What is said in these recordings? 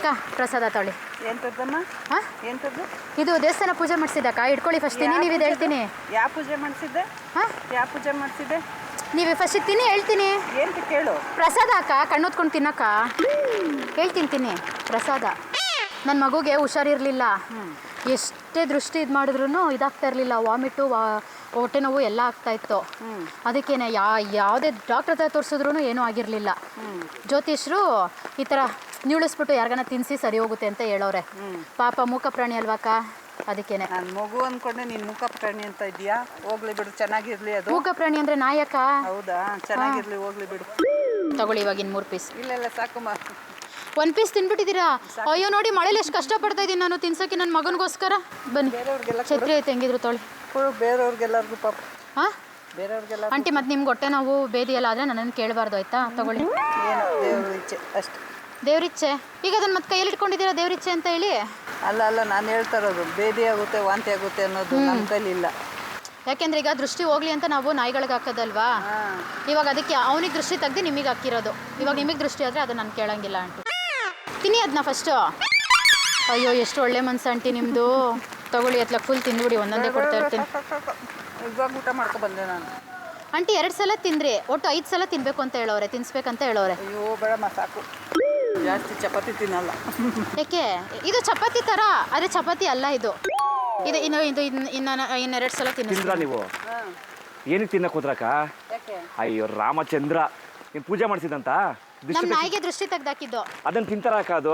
ಅಕ್ಕ ಪ್ರಸಾದ ತೊಳಿ. ಎಂತದ್ದಮ್ಮ? ಹಾಂ ಎಂತದ್ದು? ಇದು ದೇವಸ್ಥಾನ ಪೂಜೆ ಮಾಡಿಸಿದ್ದಕ್ಕ, ಇಟ್ಕೊಳ್ಳಿ ಫಸ್ಟ್ ತಿನ್ನಿ, ನೀವು ಇದು ಹೇಳ್ತೀನಿ. ಯಾವ ಪೂಜೆ ಮಾಡಿಸಿದ್ದೆ? ಹಾಂ ಯಾವ ಪೂಜೆ ಮಾಡಿಸಿದ್ದೆ? ನೀವು ಫಸ್ಟ್ ತಿನ್ನಿ, ಹೇಳ್ತೀನಿ. ಎಂತ ಕೇಳು. ಪ್ರಸಾದ ಅಕ್ಕ, ಕಣ್ಣೊತ್ಕೊಂಡು ತಿನ್ನಕ್ಕ. ಹೇಳ್ತೀನಿ ತಿನ್ನಿ ಪ್ರಸಾದ. ನನ್ನ ಮಗುಗೆ ಹುಷಾರಿರಲಿಲ್ಲ, ಎಷ್ಟೇ ದೃಷ್ಟಿ ಇದು ಮಾಡಿದ್ರು ಇದಾಗ್ತಾ ಇರಲಿಲ್ಲ, ವಾಮಿಟು ಹೊಟ್ಟೆ ನೋವು ಎಲ್ಲ ಆಗ್ತಾಯಿತ್ತು. ಅದಕ್ಕೇನೆ ಯಾವುದೇ ಡಾಕ್ಟ್ರ್ ಹತ್ರ ತೋರಿಸಿದ್ರು ಏನೂ ಆಗಿರಲಿಲ್ಲ. ಜ್ಯೋತಿಷ್ರು ಈ ಥರ ನಿಳಿಸ್ಬಿಟ್ಟು ಯಾರಿಗಾನ ತಿನ್ನಿಸಿ ಸರಿ ಹೋಗುತ್ತೆ ಅಂತ ಹೇಳೋರೆ. ಪಾಪ ಮೂಕ ಪ್ರಾಣಿ ಅಲ್ವಾಕ, ಅದಕ್ಕೇನೆ. ನಾನು ಮಗು ಅಂದ್ಕೊಂಡೆ ನೀನು ಮೂಕ ಪ್ರಾಣಿ ಅಂತ ಇದೆಯಾ? ಹೋಗ್ಲಿ ಬಿಡು, ಚೆನ್ನಾಗಿರ್ಲಿ. ಅದು ಮೂಕ ಪ್ರಾಣಿ ಅಂದರೆ ನಾಯಕ. ಹೌದಾ? ಚೆನ್ನಾಗಿರ್ಲಿ, ಹೋಗ್ಲಿ ಬಿಡು. ತಗೊಳ್ಳಿ ಇವಾಗಿನ 3 ಪೀಸ್. ಇಲ್ಲ ಸಾಕಮ್ಮ. 1 ಪೀಸ್ ತಿನ್ಬಿಟ್ಟಿದ್ದೀರಾ? ಅಯ್ಯೋ ನೋಡಿ, ಮಳೇಲಿ ಎಷ್ಟು ಕಷ್ಟಪಡ್ತಾ ಇದ್ದೀನಿ ನಾನು ತಿನ್ಸೋಕ್ಕೆ ನನ್ನ ಮಗನಿಗೋಸ್ಕರ. ಬನ್ನಿ, ಛತ್ರಿ ಐತೆ ಹೆಂಗಿದ್ರು ತೊಳಿ. ಬೇರೆಯವ್ರಿಗೆಲ್ಲರಿಗೂ ಪಾಪ. ಹಾಂ ಬೇರೆಯವ್ರಿಗೆಲ್ಲ. ಆಂಟಿ ಮತ್ತೆ ನಿಮ್ಗೆ ಹೊಟ್ಟೆ ನಾವು ಬೇದಿ ಎಲ್ಲ ಆದರೆ ನನ್ನನ್ನು ಕೇಳಬಾರ್ದು ಆಯ್ತಾ? ತಗೊಳ್ಳಿ. ಏನು ದೇವ್ರ ಇಚ್ಛೆ ಅಷ್ಟೇ. ದೇವ್ರಿಚ್ಛೆ? ಈಗ ಅದನ್ನು ಮತ್ತೆ ಕೈಯಲ್ಲಿ ಇಟ್ಕೊಂಡಿದ್ದೀರಾ ದೇವ್ರಿಚ್ಛೆ ಅಂತ ಹೇಳಿ? ಅಲ್ಲ ನಾನು ಹೇಳ್ತಾ ಇರೋದು, ಬೇದಿ ಆಗುತ್ತೆ ವಾಂತಿ ಆಗುತ್ತೆ ಅನ್ನೋದು ನಮ್ಮ ಕೈಲಿಲ್ಲ. ಯಾಕೆಂದ್ರೆ ಈಗ ದೃಷ್ಟಿ ಹೋಗ್ಲಿ ಅಂತ ನಾವು ನಾಯಿಗಳಿಗೆ ಹಾಕೋದಲ್ವಾ, ಇವಾಗ ಅದಕ್ಕೆ ಅವನಿಗೆ ದೃಷ್ಟಿ ತೆಗ್ದು ನಿಮಗೆ ಹಾಕಿರೋದು. ಇವಾಗ ನಿಮಗೆ ದೃಷ್ಟಿ ಆದರೆ ಅದು ನಾನು ಕೇಳಂಗಿಲ್ಲ ಆಂಟಿ. ತಿನ್ನಿ ಅದನ್ನ ಫಸ್ಟು. ಅಯ್ಯೋ ಎಷ್ಟು ಒಳ್ಳೆ ಮನ್ಸು ಆಂಟಿ ನಿಮ್ಮದು. ತಗೊಳ್ಳಿ, ಅತ್ಲ ಫುಲ್ ತಿಂದುಬಿಡಿ, ಒಂದೊಂದೇ ಕೊಡ್ತಾ ಇರ್ತೀನಿ. ಇವಾಗ ಊಟ ಮಾಡ್ಕೊ ಬಂದೆ ನಾನು. ಆಂಟಿ 2 ಸಲ ತಿಂದ್ರಿ, ಒಟ್ಟು 5 ಸಲ ತಿನ್ಬೇಕು ಅಂತ ಹೇಳೋರೆ, ತಿನ್ಸ್ಬೇಕಂತ ಹೇಳೋರೆ. ಅಯ್ಯೋ ಬೇಡಮ್ಮ ಸಾಕು, ಜಾಸ್ತಿ ಚಪಾತಿ ತಿನ್ನಲ್ಲ. ಯಾಕೆ? ಇದು ಚಪಾತಿ ಥರ, ಆದರೆ ಚಪಾತಿ ಅಲ್ಲ ಇದು. ಇನ್ನು 2 ಸಲ ತಿನ್ನಿಸ್ತೀರಾ ನೀವು? ಏನಕ್ಕೆ ತಿನ್ನಕ್ಕೆ ಹೋದ್ರಕ್ಕ? ಅಯ್ಯೋ ರಾಮಚಂದ್ರ, ನೀನು ಪೂಜೆ ಮಾಡಿಸಿದಂತ ನಮ್ಮ ನಾಯಿಗೆ ದೃಷ್ಟಿ ತೆಗ್ದಾಕಿದ್ದು. ಅದನ್ನ ತಿಂತಾರಕ್ಕ? ಅದು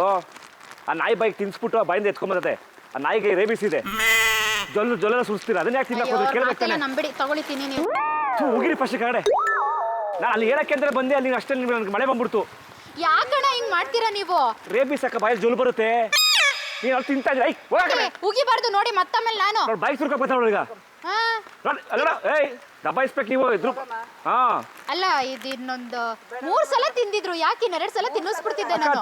ಆ ನಾಯಿ ಬಾಯಿಗೆ ತಿನ್ಸ್ಬಿಟ್ಟು ಬಾಯಿಂದ ಎತ್ಕೊಂಬತ್ತೆ. ಆ ನಾಯಿಗೆ ರೇಬಿಸ್ ಇದೆ, ಜೊಲ್ಲ ಸುರಿಸ್ತೀರ. ಅದನ್ನ ಯಾಕೆ ತಿನ್ನಕ್ಕೆ ಹೋದ್ರೆ ಕೇಳಬೇಕು. ನಂಬಿಡಿ, ತಗೊಳಿತೀನಿ ನೀವು. ಹೋಗಿರಿ ಫಸ್ಟ್ ಕಡೆ. ನಾನು ಅಲ್ಲಿ ಹೇಳಕ್ಕೆ ಅಂತ ಬಂದೆ, ಅಲ್ಲಿ ಅಷ್ಟೇ ನನಗೆ ಮಳೆ ಬಂದ್ಬಿಡ್ತು. ಯಾಕಣ್ಣ ಹಿಂಗ್ ಮಾಡ್ತೀರಾ ನೀವು? ರೇಬಿಸ್ ಅಕ್ಕ, ಬಾಯಲ್ಲಿ ಜೊಲ್ ಬರುತ್ತೆ. ನೀನು ಅಲ್ಲಿ ತಿಂತಾ ಇದ್ರಿ, ಉಗಿಬಾರ್ದು ನೋಡಿ ಮತ್ತಮೇಲೆ ನಾನು ಬಾಯಿ ಸುರ್ಕ ಬರ್ತಾವ ಈಗ. ಅಲ್ಲ ಏಯ್ ದಬಾಯಿಸ್ಬೇಕು ನೀವು ಇದ್ರು. ಅಲ್ಲ, ಇದು ಇನ್ನೊಂದು 3 ಸಲ ತಿಂದಿದ್ರು, ಯಾಕೆ 2 ಸಲ ತಿನ್ನಿಸ್ಬಿಡ್ತಿದ್ದೆ ನಾನು.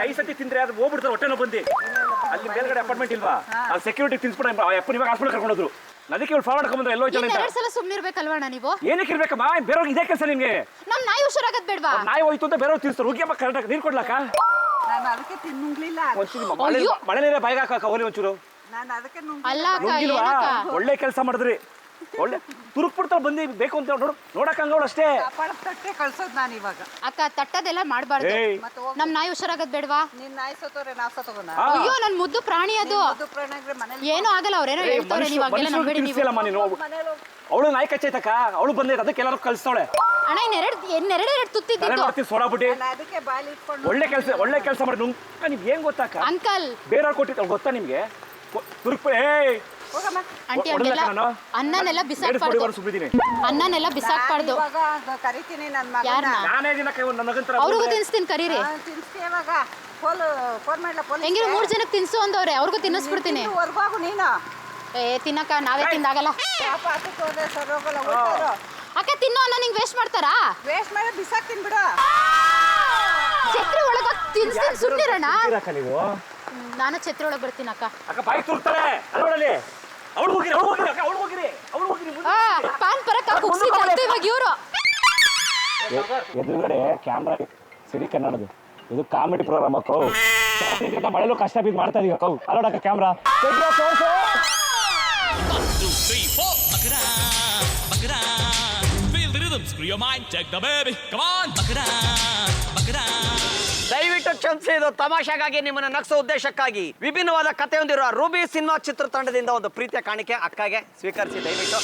5 ಸತಿ ತಿಂದ್ರೆ ಅದು ಹೋಗ್ಬಿಡ್ತಾರೆ, ಹೊಟ್ಟೆನೋ ಬಂದು. ಅಲ್ಲಿ ಮೇಲ್ಗಡೆ ಅಪಾರ್ಟ್ಮೆಂಟ್ ಇಲ್ವಾ, ಅಲ್ಲಿ ಸೆಕ್ಯೂರಿಟಿ ತಿನ್ಸ್ಬಿಟ್ಟು ಅಪ್ಪನ ಇವಾಗ ಹಾಸ್ಪಿಟಲ್ ಕರ್ಕೊಂಡೋದ್ರು. ಅದಕ್ಕೆ ಇವ್ರು ಫಾರ್ವರ್ಡ್ ಹಾಕೊಂಡ್ರೆ ಎಲ್ಲೋ ಜನ 2 ಸಲ ಸುಮ್ಮನಿರ್ಬೇಕಲ್ವಣ್ಣ ನೀವು? ಏನಕ್ಕೆ ಇರ್ಬೇಕಮ್ಮ? ಬೇರೆಯವ್ರಿಗೆ ಇದೇ ಕೆಲಸ ನಿಮ್ಗೆ. ನಮ್ಮ ನಾಯಿ ಹುಷಾರಾಗದ್ ಬೇಡವಾ? ನಾಯಿ ಹೋಯ್ತು ಅಂತ ಬೇರೆಯವ್ರು ತಿನ್ಸ್ತಾರೆ. ಹೋಗಿಯಮ್ಮ ಕರೆಕ್ಟಾಗಿ ನೀರು ಕೊಡ್ಲಾಕ? ನಾನು ಅದಕ್ಕೆ ತಿನ್ನುಂಗ್ಲಿಲ್ಲ. ಮಳೆ ನೀರೇ ಬಾಯಿಗೆ ಹಾಕ ಹೋಲಿ ಒಂಚೂರು. ನಾನು ಅದಕ್ಕೆ ಒಳ್ಳೆ ಕೆಲಸ ಮಾಡಿದ್ರಿ. ಒಳ್ಳೆ ತುರುಕ್ ಬಿಡ್ತಾಳೆ ಬಂದು ಬೇಕು ಅಂತ ನೋಡಕ್ ಹಂಗವಳು ಅಷ್ಟೇ. ತಟ್ಟೆ ಕಳ್ಸೋದು ನಾನು ಇವಾಗ. ಅಕ್ಕ ತಟ್ಟದೆಲ್ಲ ಮಾಡಬಾರ್ದು. ನಮ್ಮ ನಾಯಿ ಹುಷಾರಾಗದ್ ಬೇಡವಾ? ನಿನ್ನ ನಾಯಿ ಸತ್ತೋರೆ ನಾ ಸತ್ತೋಗೋಣ? ಅಯ್ಯೋ ನನ್ನ ಮುದ್ದು ಪ್ರಾಣಿ ಅದು. ಏನೋ ಆಗಲ್ಲ, ಅವ್ರೇನೋ ಹೇಳ್ತಾರೆ. ನೀವು ಹಾಗೆಲ್ಲ ನಂಬೇಡಿ ನೀವು. ಅವಳು ನಾಯಿ ಕಚ್ಚೈತಕ್ಕ, ಅವಳು ಬಂದೈತೆ, ಅದಕ್ಕೆ ಎಲ್ಲರೂ ಕಳಿಸ್ತಾಳೆ. ಅಣ್ಣ ಇನ್ನೆರಡು ತುತ್ತಿದ್ದು ಸೋಡಾ ಬಿಟ್ಟು ಅದಕ್ಕೆ ಬಾಲಿ ಇಟ್ಕೊಂಡು ಒಳ್ಳೆ ಕೆಲಸ ಮಾಡಿ ನೀವು ಏನ್ ಗೊತ್ತಾಕ ಅಂಕಲ್ ಬೇರೆಯವ್ರು ಕೊಟ್ಟಿರ್ತಾಳೆ ಗೊತ್ತಾ ನಿಮ್ಗೆ? ತುರುಕ್ ಆಂಟಿ ಅನ್ನನೆಲ್ಲ ಬಿಸಾಕ್ಬಾರ್ದು. ಅನ್ನನೆಲ್ಲ ಬಿಸಾಕ್ಬಾರ್ದು. ಕರಿತೀನಿ ನನ್ನ ಮಗನ. ಅವ್ರಿಗೂ ತಿನ್ಸ್ತೀನಿ, ಕರೀರಿ. ಹೆಂಗಿರೋ 3 ಜನಕ್ಕೆ ತಿನ್ಸು ಅಂದವ್ರೆ, ಅವ್ರಿಗೂ ತಿನ್ನಿಸ್ಬಿಡ್ತೀನಿ. ನೀನು ತಿನ್ನಕ್ಕ ನಾವೇ ತಿಂದಾಗಲ್ಲ. ಅಕ್ಕ ತಿನ್ನೋ ಅನ್ನ ನಿಂಗೆ ವೇಸ್ಟ್ ಮಾಡ್ತಾರಾ? ವೇಸ್ಟ್ ಮಾಡಿ ಬಿಸಾಕ್ತೀನಿ ಬಿಡು. ಛತ್ರಿ ಒಳಗೆ ತಿನ್ಸ್ತೀನಿ, ಸುಮ್ಮನಿರೋಣ. ನಾನು ಛತ್ರಿ ಒಳಗೆ ಬರ್ತೀನಿ ಅಕ್ಕ. ಪಾನ್ ಪರಕ್ಕ ಕುಗ್ಸಿದ್ದು ಇವಾಗ ಇವರು. ಎದುರುಗಡೆ ಕ್ಯಾಮ್ರಾ ಸಿರಿ ಕನ್ನಡದು, ಇದು ಕಾಮಿಡಿ ಪ್ರೋಗ್ರಾಮ್ ಅಕ್ಕೋ. ಮಳೆಲು ಕಷ್ಟ ಬಿದ್ದು ಮಾಡ್ತಾ ಇದೀವಿ ಅಕ್ಕೋ. ಅಲ್ಲೋಡಕ್ಕ ಕ್ಯಾಮ್ರಾ. ದಯವಿಟ್ಟು ಕ್ಷಮಿಸಿ, ಇದು ತಮಾಷೆಗಾಗಿ ನಿಮ್ಮನ್ನ ನಗಿಸೋ ಉದ್ದೇಶಕ್ಕಾಗಿ ವಿಭಿನ್ನವಾದ ಕಥೆ ಹೊಂದಿರುವ ರೂಬಿ ಸಿನಿಮಾ ಚಿತ್ರತಂಡದಿಂದ ಒಂದು ಪ್ರೀತಿಯ ಕಾಣಿಕೆ ಅಕ್ಕಗೆ ಸ್ವೀಕರಿಸಿ ದಯವಿಟ್ಟು.